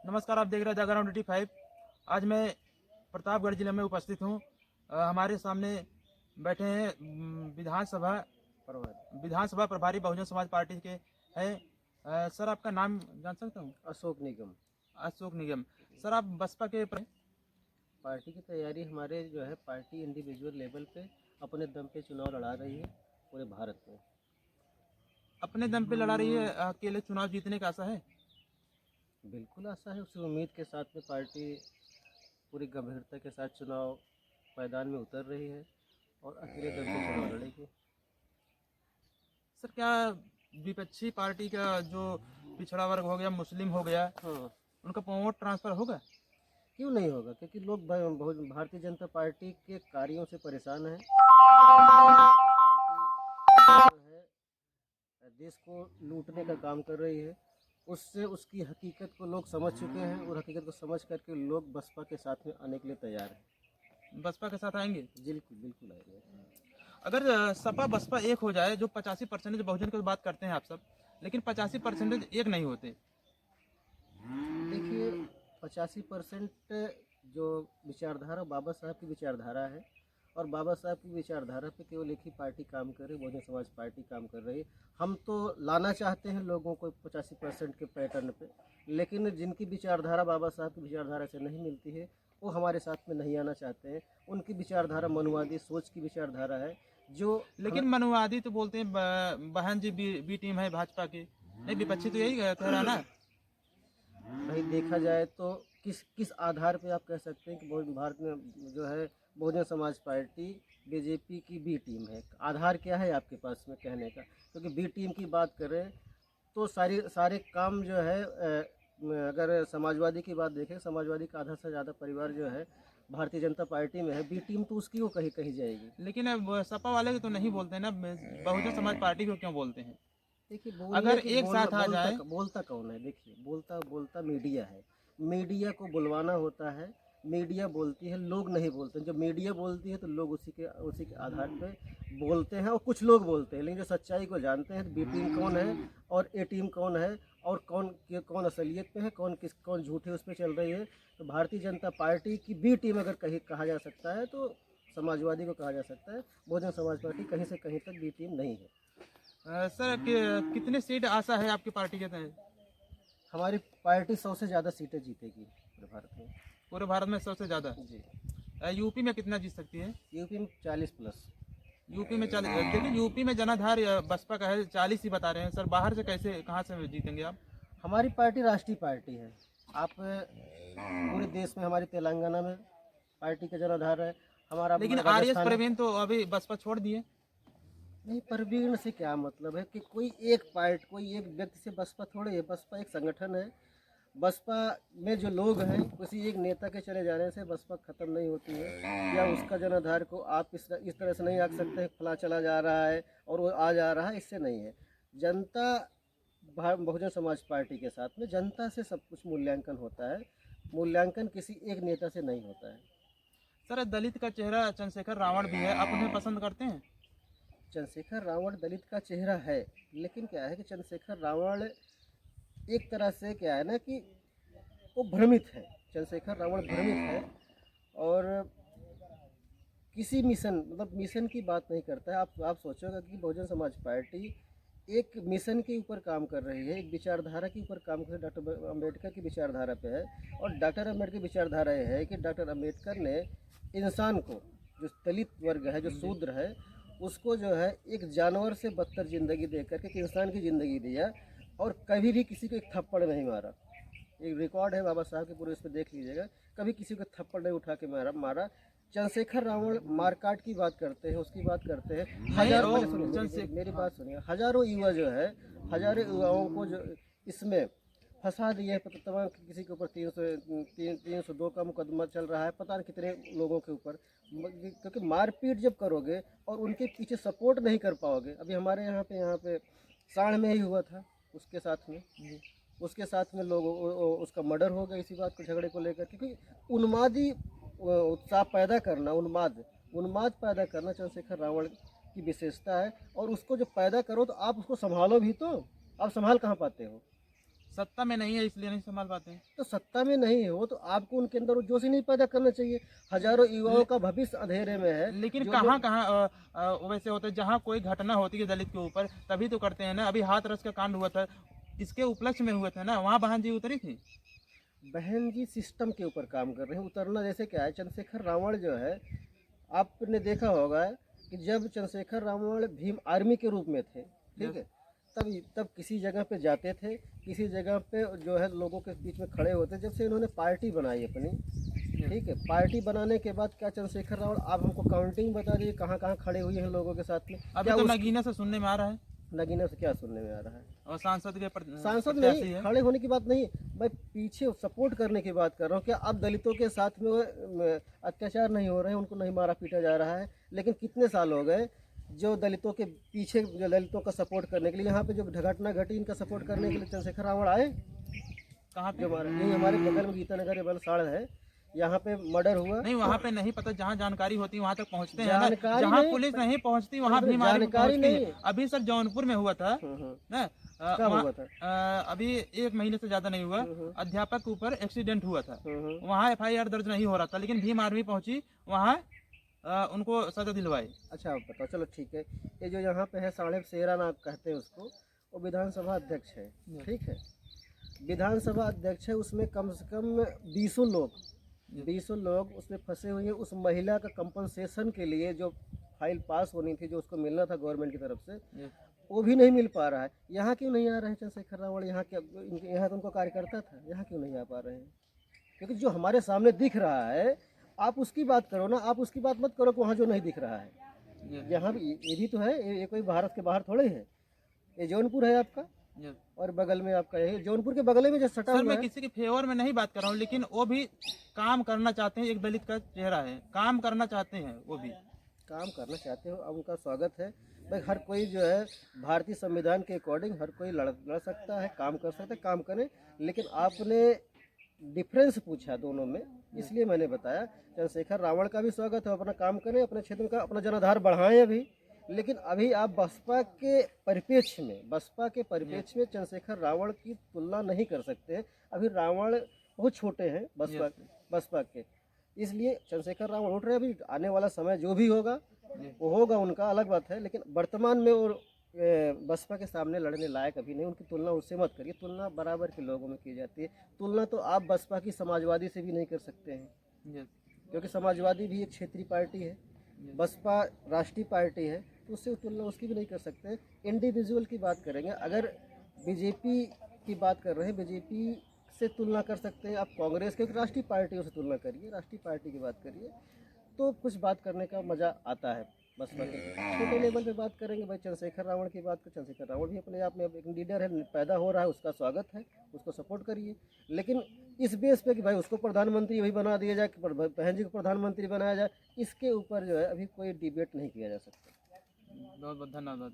नमस्कार, आप देख रहे हैं जागरण 85। आज मैं प्रतापगढ़ जिले में उपस्थित हूँ। हमारे सामने बैठे हैं विधानसभा प्रभारी बहुजन समाज पार्टी के हैं। सर, आपका नाम जान सकता हूँ? अशोक निगम। अशोक निगम। सर, आप बसपा के पार्टी की तैयारी हमारे जो है पार्टी इंडिविजुअल लेवल पे अपने दम पे चुनाव लड़ा रही है पूरे भारत में। अपने दम पे लड़ा रही है, अकेले चुनाव जीतने का आशा है? बिल्कुल आशा है, उसी उम्मीद के साथ में पार्टी पूरी गंभीरता के साथ चुनाव मैदान में उतर रही है और अकेले दम पे चुनाव लड़ेगी। सर, क्या विपक्षी पार्टी का जो पिछड़ा वर्ग हो गया, मुस्लिम हो गया, हाँ, उनका वोट ट्रांसफर होगा? क्यों नहीं होगा? क्योंकि लोग भारतीय जनता पार्टी के कार्यों से परेशान हैं। पार्टी जो है देश को लूटने का काम कर रही है, उससे उसकी हकीकत को लोग समझ चुके हैं और हकीकत को समझ करके लोग बसपा के साथ में आने के लिए तैयार हैं। बसपा के साथ आएंगे? बिल्कुल बिल्कुल आएंगे। अगर सपा बसपा एक हो जाए, जो 85% बहुजन की बात करते हैं आप सब, लेकिन 85% एक नहीं होते। देखिए, 85% जो विचारधारा बाबा साहब की विचारधारा है, और बाबा साहब की विचारधारा पे केवल एक ही पार्टी काम कर रही है, बहुजन समाज पार्टी काम कर रही है। हम तो लाना चाहते हैं लोगों को 85% के पैटर्न पे, लेकिन जिनकी विचारधारा बाबा साहब की विचारधारा से नहीं मिलती है वो हमारे साथ में नहीं आना चाहते हैं। उनकी विचारधारा मनुवादी सोच की विचारधारा है जो लेकिन मनुवादी तो बोलते हैं, बहन जी बी टीम है भाजपा की। नहीं, विपक्षी तो यही कह रहा ना। भाई देखा जाए तो किस किस आधार पे आप कह सकते हैं कि भारत में जो है बहुजन समाज पार्टी बीजेपी की बी टीम है? आधार क्या है आपके पास में कहने का? क्योंकि बी टीम की बात करें तो सारे काम जो है अगर समाजवादी की बात देखें, समाजवादी का आधा से ज़्यादा परिवार जो है भारतीय जनता पार्टी में है। बी टीम तो उसकी वो कही कही जाएगी। लेकिन अब सपा वाले तो नहीं बोलते ना, बहुजन समाज पार्टी को क्यों बोलते हैं? देखिए, बोलने अगर की एक साथ आ जाए। बोलता कौन है? देखिए, बोलता बोलता मीडिया है। मीडिया को बुलवाना होता है, मीडिया बोलती है, लोग नहीं बोलते। जब मीडिया बोलती है तो लोग उसी के आधार पे बोलते हैं, और कुछ लोग बोलते हैं, लेकिन जो सच्चाई को जानते हैं बी टीम कौन है और ए टीम कौन है, और कौन असलियत पे है, कौन झूठे उस पर चल रही है। तो भारतीय जनता पार्टी की बी टीम अगर कहीं कहा जा सकता है तो समाजवादी को कहा जा सकता है। बहुजन समाज पार्टी कहीं से कहीं तक बी टीम नहीं है। सर, कितने सीट आशा है आपकी पार्टी के तहत? हमारी पार्टी 100 से ज़्यादा सीटें जीतेगी पूरे भारत में। पूरे भारत में सबसे ज्यादा? जी। यूपी में कितना जीत सकती है? यूपी में 40+। यूपी में 40? देखिए, यूपी में जनाधार बसपा का है, 40 ही बता रहे हैं। सर, बाहर से कैसे, कहाँ से जीतेंगे आप? हमारी पार्टी राष्ट्रीय पार्टी है। आप पूरे देश में हमारी तेलंगाना में पार्टी का जनाधार है। हमारा लेकिन आर.एस. राजस्थान प्रवीण तो अभी बसपा छोड़ दिए। नहीं, परवीन से क्या मतलब है कि कोई एक व्यक्ति से बसपा थोड़े है। बसपा एक संगठन है। बसपा में जो लोग हैं, किसी एक नेता के चले जाने से बसपा खत्म नहीं होती है, या उसका जनाधार को आप इस तरह से नहीं आंक सकते हैं फला चला जा रहा है और वो आ जा रहा है। इससे नहीं है। जनता बहुजन समाज पार्टी के साथ में जनता से सब कुछ मूल्यांकन होता है। मूल्यांकन किसी एक नेता से नहीं होता है। सर, दलित का चेहरा चंद्रशेखर रावण भी है, आप उन्हें पसंद करते हैं? चंद्रशेखर रावण दलित का चेहरा है, लेकिन क्या है कि चंद्रशेखर रावण एक तरह से क्या है ना कि वो भ्रमित है। चंद्रशेखर रावण भ्रमित है और किसी मिशन की बात नहीं करता है। आप सोचोगे कि बहुजन समाज पार्टी एक मिशन के ऊपर काम कर रही है, एक विचारधारा के ऊपर काम कर रही है, डॉक्टर अम्बेडकर की विचारधारा पे है। और डॉक्टर अम्बेडकर की विचारधारा ये है कि डॉक्टर अम्बेडकर ने इंसान को, जो दलित वर्ग है, जो शूद्र है, उसको जो है एक जानवर से बदतर ज़िंदगी दे करके एक इंसान की ज़िंदगी दिया, और कभी भी किसी को एक थप्पड़ नहीं मारा। एक रिकॉर्ड है बाबा साहब के, पूरे उस पर देख लीजिएगा, कभी किसी को थप्पड़ नहीं उठा के मारा। चंद्रशेखर रावण मारकाट की बात करते हैं, उसकी बात करते हैं। हजारों, मेरी बात सुनिए, हजारों युवा जो है, हजारों युवाओं को जो इसमें फंसा दिए। तमाम किसी के ऊपर 302 का मुकदमा चल रहा है, पता नहीं कितने लोगों के ऊपर। क्योंकि मारपीट जब करोगे और उनके पीछे सपोर्ट नहीं कर पाओगे। अभी हमारे यहाँ पे साढ़ में ही हुआ था, उसके साथ में लोग उसका मर्डर हो गया इसी बात को, झगड़े को लेकर। क्योंकि उन्मादी उत्साह पैदा करना, उन्माद पैदा करना चंद्रशेखर रावण की विशेषता है। और उसको जब पैदा करो तो आप उसको संभालो भी तो। आप संभाल कहाँ पाते हो? सत्ता में नहीं है इसलिए नहीं संभाल पाते हैं। तो सत्ता में नहीं हो तो आपको उनके अंदर वो जोश ही नहीं पैदा करना चाहिए। हजारों युवाओं का भविष्य अंधेरे में है। लेकिन जो कहाँ लोग कहाँ वैसे होता है, जहाँ कोई घटना होती है दलित के ऊपर तभी तो करते हैं ना। अभी हाथरस का कांड हुआ था, इसके उपलक्ष्य में हुआ था ना, वहाँ बहन जी उतरी थी। बहन जी सिस्टम के ऊपर काम कर रहे हैं। उतरना जैसे क्या है, चंद्रशेखर रावण जो है, आपने देखा होगा कि जब चंद्रशेखर रावण भीम आर्मी के रूप में थे, ठीक है, तब किसी जगह पे जाते थे, किसी जगह पे जो है लोगों के बीच में खड़े होते। जब से इन्होंने पार्टी बनाई अपनी, ठीक है, पार्टी बनाने के बाद क्या चंद्रशेखर रावण, आप हमको काउंटिंग बता दीजिए कहाँ कहाँ खड़े हुए हैं लोगों के साथ में। अभी क्या तो उस नगीना से सुनने में आ रहा है, नगीना से क्या सुनने में आ रहा है? और सांसद के सांसद प्रत्याशी नहीं, है। खड़े होने की बात नहीं, मैं पीछे सपोर्ट करने की बात कर रहा हूँ। क्या अब दलितों के साथ में अत्याचार नहीं हो रहे हैं, उनको नहीं मारा पीटा जा रहा है? लेकिन कितने साल हो गए जो दलितों के पीछे, जो दलितों का सपोर्ट करने के लिए, यहाँ पे जो घटना घटी इनका सपोर्ट करने के लिए चंद्रशेखर रावण आए? कहाँ पे? जो हमारे यही हमारे बगल में गीता नगर बलसाड़ है, यहाँ पे मर्डर हुआ। नहीं, वहाँ पे नहीं पता, जहाँ जानकारी होती है वहाँ तक पहुँचते हैं ना। जानकारी जहाँ नहीं, पुलिस नहीं पहुँचती वहाँ अरे भी हमारी जानकारी पहुँचती नहीं। है। अभी सर जौनपुर में हुआ था ना, कब हुआ था? अभी 1 महीने से ज्यादा नहीं हुआ, अध्यापक के ऊपर एक्सीडेंट हुआ था। हम्म। वहाँ FIR दर्ज नहीं हो रहा था, लेकिन भीम आर्मी पहुंची, वहाँ उनको सजा दिलवाई। अच्छा आप बताओ, चलो ठीक है। ये जो यहाँ पे है साहेब शेरा नाग कहते हैं उसको, वो विधानसभा अध्यक्ष है, ठीक है, विधानसभा अध्यक्ष है। उसमें कम से कम 20 लोग उसमें फंसे हुए हैं। उस महिला का कंपनसेशन के लिए जो फाइल पास होनी थी, जो उसको मिलना था गवर्नमेंट की तरफ से, वो भी नहीं मिल पा रहा है। यहाँ क्यों नहीं आ रहे हैं चंद्रशेखर रावण? यहाँ क्या, यहाँ तो उनको कार्यकर्ता था, यहाँ क्यों नहीं आ पा रहे हैं? क्योंकि जो हमारे सामने दिख रहा है आप उसकी बात करो ना, आप उसकी बात मत करो कि वहाँ जो नहीं दिख रहा है। यहाँ भी ये भी तो है, ये कोई भारत के बाहर थोड़े है। ये जौनपुर है आपका, और बगल में आपका ये जौनपुर के बगल में जो सटा सर हुआ मैं है। किसी के फेवर में नहीं बात कर रहा हूँ, लेकिन वो भी काम करना चाहते हैं। एक दलित का चेहरा है, काम करना चाहते हैं, वो भी काम करना चाहते हो, अब उनका स्वागत है भाई। हर कोई जो है भारतीय संविधान के अकॉर्डिंग हर कोई लड़ सकता है, काम कर सकता है, काम करें। लेकिन आपने डिफरेंस पूछा दोनों में, इसलिए मैंने बताया चंद्रशेखर रावण का भी स्वागत है, अपना काम करें, अपने क्षेत्र का अपना जनाधार बढ़ाएं अभी। लेकिन अभी आप बसपा के परिप्रेक्ष्य में चंद्रशेखर रावण की तुलना नहीं कर सकते। अभी रावण बहुत छोटे हैं बसपा के, इसलिए चंद्रशेखर रावण उठ रहे हैं। अभी आने वाला समय जो भी होगा वो होगा, उनका अलग बात है। लेकिन वर्तमान में वो बसपा के सामने लड़ने लायक अभी नहीं। उनकी तुलना उससे मत करिए, तुलना बराबर के लोगों में की जाती है। तुलना तो आप बसपा की समाजवादी से भी नहीं कर सकते हैं, क्योंकि समाजवादी भी एक क्षेत्रीय पार्टी है, बसपा राष्ट्रीय पार्टी है, तो उससे तुलना उसकी भी नहीं कर सकते। इंडिविजुअल की बात करेंगे, अगर बीजेपी की बात कर रहे हैं, बीजेपी से तुलना कर सकते हैं आप, कांग्रेस के राष्ट्रीय पार्टियों से तुलना करिए, राष्ट्रीय पार्टी की बात करिए, तो कुछ बात करने का मज़ा आता है। बसपा के छोटे लेवल पे बात करेंगे भाई, चंद्रशेखर रावण की बात कर, चंद्रशेखर रावण भी अपने आप में एक लीडर है, पैदा हो रहा है, उसका स्वागत है, उसको सपोर्ट करिए। लेकिन इस बेस पे कि भाई उसको प्रधानमंत्री वही बना दिया जाए, बहन जी को प्रधानमंत्री बनाया जाए, इसके ऊपर जो है अभी कोई डिबेट नहीं किया जा सकता। बहुत बहुत धन्यवाद।